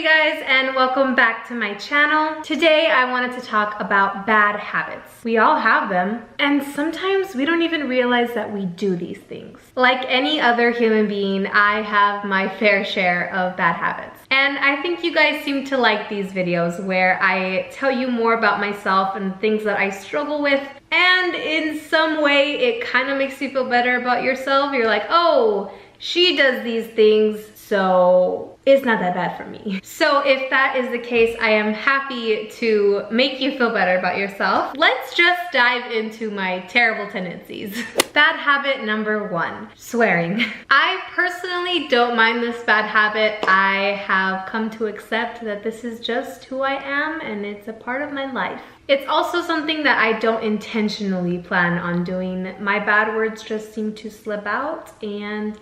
guys, and welcome back to my channel. Today I wanted to talk about bad habits. We all have them, and sometimes we don't even realize that we do these things. Like any other human being, I have my fair share of bad habits. And I think you guys seem to like these videos where I tell you more about myself and things that I struggle with. And in some way, it kind of makes you feel better about yourself. You're like, oh, she does these things, so it's not that bad for me. So if that is the case, I am happy to make you feel better about yourself. Let's just dive into my terrible tendencies. Bad habit number 1, swearing. I personally don't mind this bad habit. I have come to accept that this is just who I am and it's a part of my life. It's also something that I don't intentionally plan on doing. My bad words just seem to slip out, and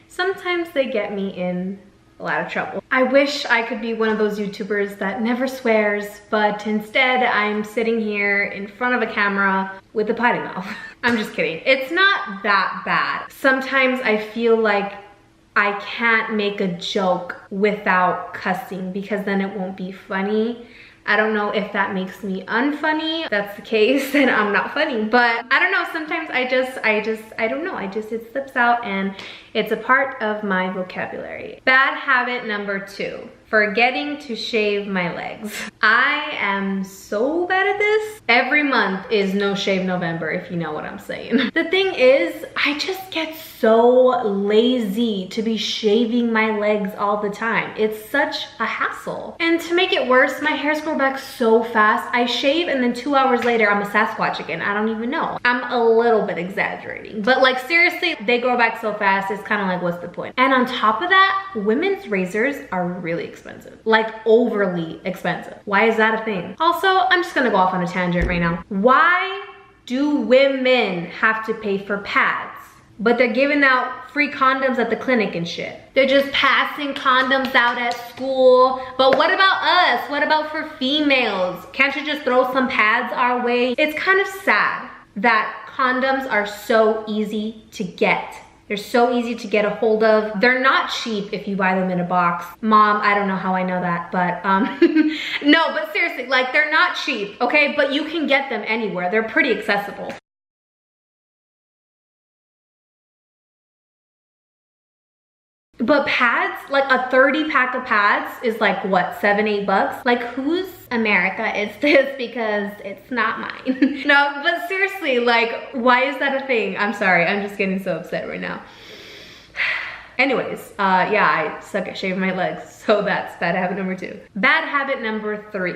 sometimes they get me in a lot of trouble. I wish I could be one of those YouTubers that never swears, but instead I'm sitting here in front of a camera with a potty mouth. I'm just kidding. It's not that bad. Sometimes I feel like I can't make a joke without cussing because then it won't be funny. I don't know if that makes me unfunny. If that's the case, then I'm not funny. But I don't know, sometimes I don't know. It slips out and it's a part of my vocabulary. Bad habit number 2, forgetting to shave my legs. I am so bad at this. Every month is No Shave November, if you know what I'm saying. The thing is, I just get so lazy to be shaving my legs all the time. It's such a hassle. And to make it worse, my hairs grow back so fast. I shave and then 2 hours later, I'm a Sasquatch again. I don't even know. I'm a little bit exaggerating. But like seriously, they grow back so fast, it's kind of like, what's the point? And on top of that, women's razors are really expensive. Like overly expensive. Why is that a thing? Also, I'm just gonna go off on a tangent right now. Why do women have to pay for pads, but they're giving out free condoms at the clinic and shit? They're just passing condoms out at school. But what about us? What about for females? Can't you just throw some pads our way? It's kind of sad that condoms are so easy to get. They're so easy to get a hold of. They're not cheap if you buy them in a box. Mom, I don't know how I know that, but no, but seriously, like they're not cheap, okay? But you can get them anywhere. They're pretty accessible. But pads, like a 30 pack of pads is like what, $7-8? Like whose America is this? Because it's not mine. No, but seriously, like why is that a thing? I'm sorry, I'm just getting so upset right now. Anyways, yeah, I suck at shaving my legs, so that's bad habit number 2. Bad habit number 3,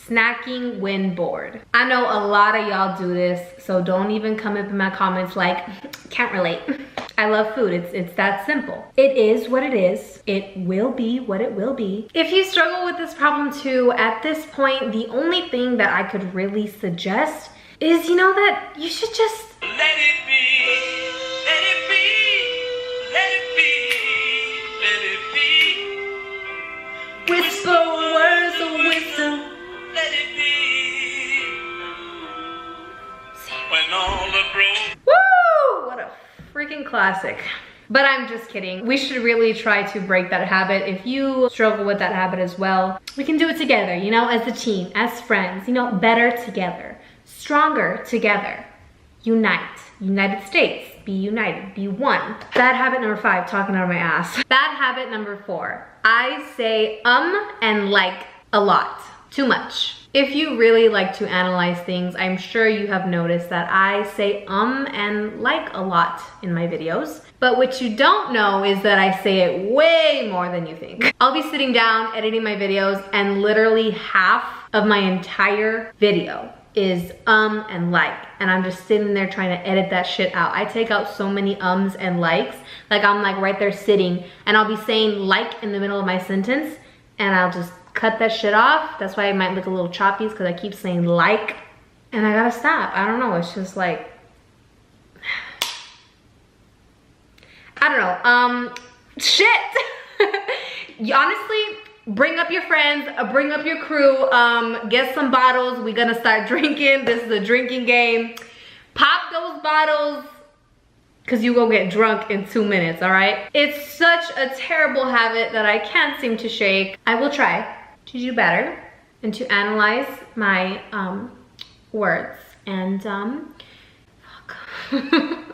snacking when bored. I know a lot of y'all do this, so don't even come up in my comments like, can't relate. I love food, it's that simple. It is what it is. It will be what it will be. If you struggle with this problem too, at this point, the only thing that I could really suggest is, you know, that you should just let it be, let it be, let it be, let it be. whisper words of wisdom. Let it be. When all the broken. Woo! What a freaking classic. But I'm just kidding. We should really try to break that habit. If you struggle with that habit as well, we can do it together, you know, as a team, as friends, you know, better together, stronger together. Unite. United States. Be united. Be one. Bad habit number 5, talking out of my ass. Bad habit number 4. I say and like a lot. Too much. If you really like to analyze things, I'm sure you have noticed that I say and like a lot in my videos. But what you don't know is that I say it way more than you think. I'll be sitting down editing my videos and literally half of my entire video is and like, and I'm just sitting there trying to edit that shit out. I take out so many ums and likes, like I'm like right there sitting and I'll be saying like in the middle of my sentence and I'll just cut that shit off. That's why it might look a little choppy, because I keep saying like, and I gotta stop. I don't know, it's just like, I don't know, shit. Honestly, bring up your friends, bring up your crew, get some bottles. We're gonna start drinking. This is a drinking game. Pop those bottles. because you go get drunk in 2 minutes, all right? It's such a terrible habit that I can't seem to shake. I will try to do better and to analyze my words. And fuck. Oh,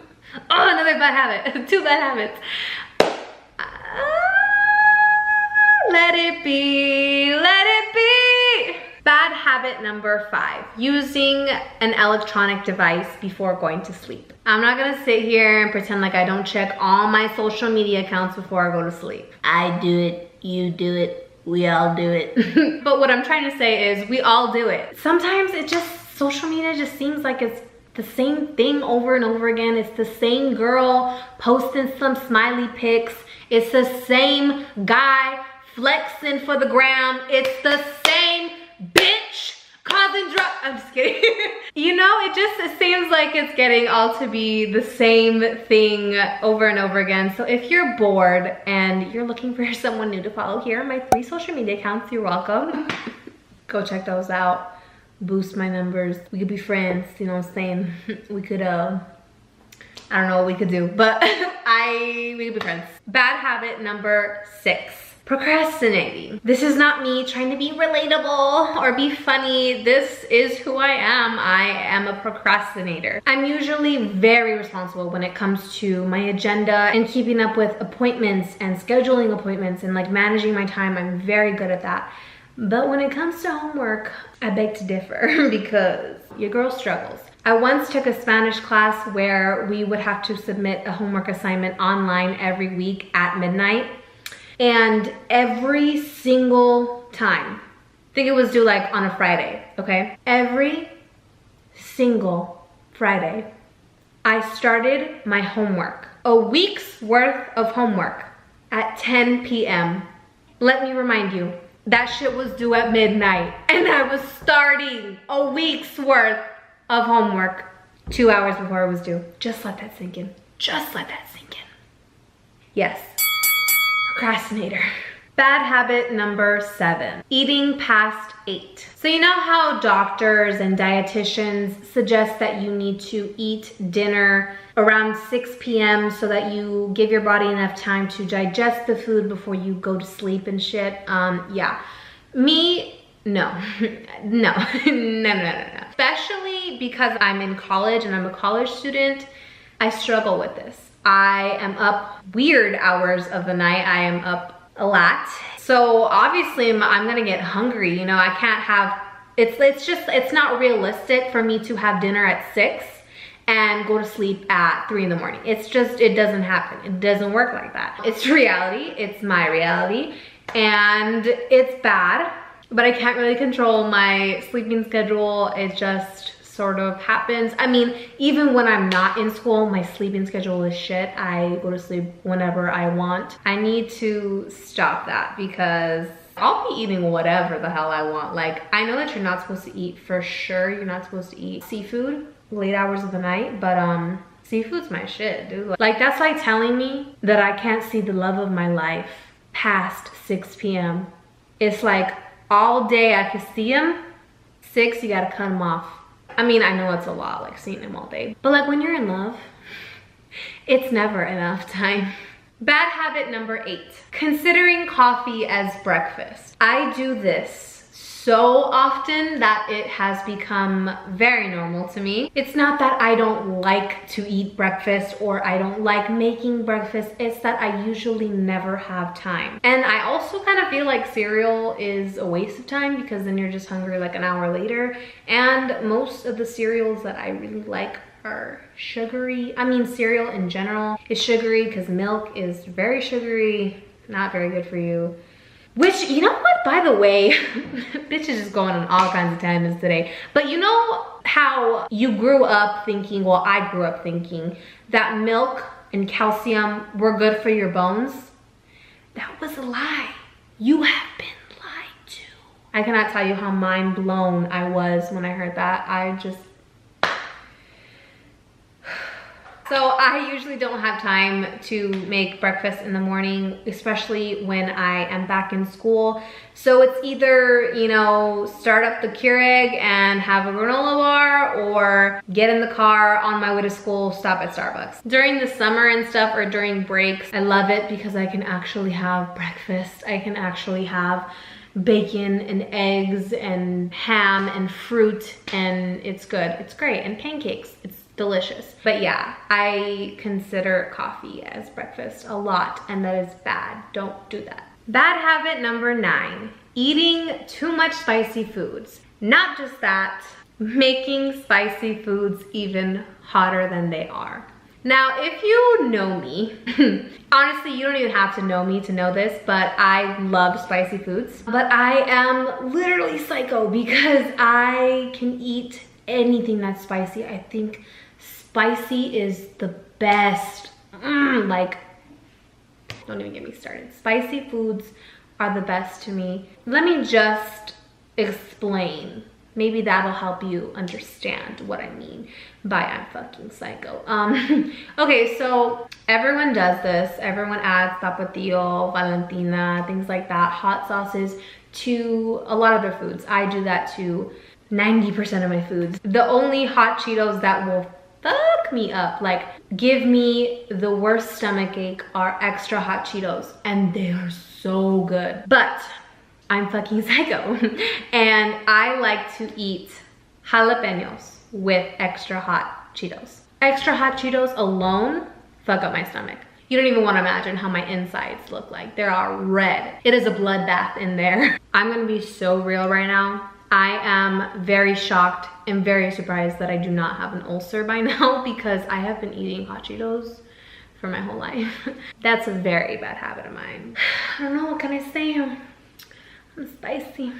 another bad habit. 2 bad habits. Let it be, let it be. Bad habit number 5, using an electronic device before going to sleep. I'm not gonna sit here and pretend like I don't check all my social media accounts before I go to sleep. I do it, you do it, we all do it. But what I'm trying to say is we all do it. Sometimes social media just seems like it's the same thing over and over again. It's the same girl posting some smiley pics. It's the same guy flexing for the gram. It's the same bitch causing drama. I'm just kidding. You know, it seems like it's getting all to be the same thing over and over again. So if you're bored and you're looking for someone new to follow, here are my 3 social media accounts. You're welcome. Go check those out. Boost my numbers. We could be friends, you know what I'm saying? We could, I don't know what we could do, but we could be friends. Bad habit number 6. Procrastinating. This is not me trying to be relatable or be funny. This is who I am. I am a procrastinator. I'm usually very responsible when it comes to my agenda and keeping up with appointments and scheduling appointments and like managing my time. I'm very good at that. But when it comes to homework, I beg to differ because your girl struggles. I once took a Spanish class where we would have to submit a homework assignment online every week at midnight. And every single time, I think it was due like on a Friday, okay? Every single Friday, I started my homework, a week's worth of homework at 10 p.m. Let me remind you, that shit was due at midnight and I was starting a week's worth of homework 2 hours before it was due. Just let that sink in. Just let that sink in. Yes. Procrastinator. Bad habit number 7, eating past 8. So you know how doctors and dietitians suggest that you need to eat dinner around 6 p.m. so that you give your body enough time to digest the food before you go to sleep and shit? Yeah. Me, no. No. No. Especially because I'm in college and I'm a college student, I struggle with this. I am up weird hours of the night. I am up a lot. So obviously I'm gonna get hungry. You know, I can't have, it's not realistic for me to have dinner at 6 and go to sleep at 3 in the morning. It doesn't happen. It doesn't work like that. It's reality, it's my reality, and it's bad, but I can't really control my sleeping schedule. It just sort of happens. I mean, even when I'm not in school, my sleeping schedule is shit. I go to sleep whenever I want. I need to stop that because I'll be eating whatever the hell I want. Like, I know that you're not supposed to eat, for sure, you're not supposed to eat seafood late hours of the night, but seafood's my shit, dude. Like, that's like telling me that I can't see the love of my life past 6 p.m. It's like all day I could see him, 6, you gotta cut him off. I mean, I know it's a lot, like seeing him all day. But like when you're in love, it's never enough time. Bad habit number 8, considering coffee as breakfast. I do this so often that it has become very normal to me. It's not that I don't like to eat breakfast or I don't like making breakfast. It's that I usually never have time. And I also kind of feel like cereal is a waste of time because then you're just hungry like an hour later. And most of the cereals that I really like are sugary. I mean, cereal in general is sugary because milk is very sugary, not very good for you. Which, you know what, by the way, bitch is just going on all kinds of tangents today. But you know how you grew up thinking, well, I grew up thinking that milk and calcium were good for your bones? That was a lie. You have been lied to. I cannot tell you how mind blown I was when I heard that. So I usually don't have time to make breakfast in the morning, especially when I am back in school. So it's either, you know, start up the Keurig and have a granola bar, or get in the car on my way to school, stop at Starbucks. During the summer and stuff, or during breaks, I love it because I can actually have breakfast. I can actually have bacon and eggs and ham and fruit, and it's good. It's great. And pancakes. It's delicious. But yeah, I consider coffee as breakfast a lot, and that is bad. Don't do that. Bad habit number 9, eating too much spicy foods. Not just that, making spicy foods even hotter than they are. Now, if you know me, honestly, you don't even have to know me to know this, but I love spicy foods. But I am literally psycho because I can eat anything that's spicy. I think spicy is the best. Like, don't even get me started. Spicy foods are the best to me. Let me just explain. Maybe that'll help you understand what I mean by I'm fucking psycho. Okay, so everyone does this. Everyone adds tapatio, Valentina, things like that, hot sauces to a lot of their foods. I do that to 90% of my foods. The only hot Cheetos that will fuck me up, like give me the worst stomach ache, are extra hot Cheetos, and they are so good. But I'm fucking psycho and I like to eat jalapenos with extra hot Cheetos. Extra hot Cheetos alone fuck up my stomach. You don't even want to imagine how my insides look like. They are red. It is a bloodbath in there. I'm gonna be so real right now. I am very shocked and very surprised that I do not have an ulcer by now, because I have been eating hot Cheetos for my whole life. That's a very bad habit of mine. I don't know, what can I say? I'm spicy.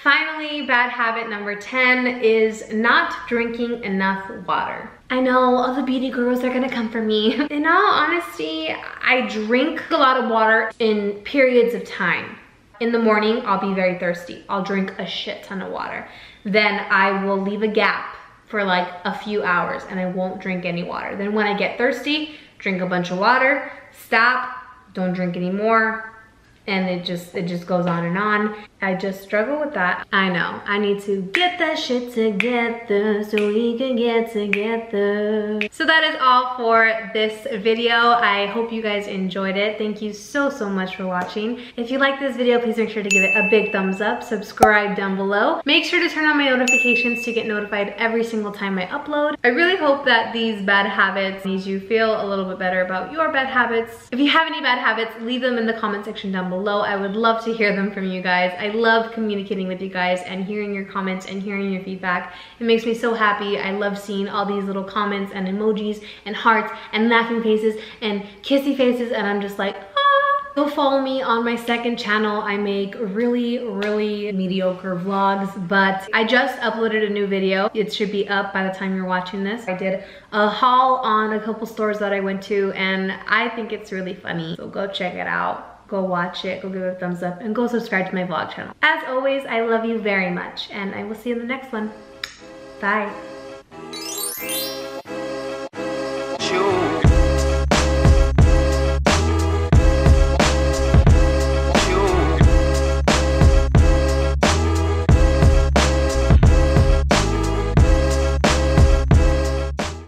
Finally, bad habit number 10 is not drinking enough water. I know all the beauty gurus are gonna come for me. In all honesty, I drink a lot of water in periods of time. In the morning, I'll be very thirsty. I'll drink a shit ton of water. Then I will leave a gap for like a few hours and I won't drink any water. Then when I get thirsty, drink a bunch of water, stop, don't drink anymore, and it just goes on and on. I just struggle with that. I know, I need to get that shit together so we can get together. So that is all for this video. I hope you guys enjoyed it. Thank you so much for watching. If you like this video, please make sure to give it a big thumbs up, subscribe down below. Make sure to turn on my notifications to get notified every single time I upload. I really hope that these bad habits made you feel a little bit better about your bad habits. If you have any bad habits, leave them in the comment section down below. I would love to hear them from you guys. I love communicating with you guys and hearing your comments and hearing your feedback. It makes me so happy. I love seeing all these little comments and emojis and hearts and laughing faces and kissy faces, and I'm just like, ah. Go follow me on my second channel. I make really mediocre vlogs, but I just uploaded a new video. It should be up by the time you're watching this. I did a haul on a couple stores that I went to, and I think it's really funny. So go check it out. Go watch it, go give it a thumbs up, and go subscribe to my vlog channel. As always, I love you very much, and I will see you in the next one. Bye.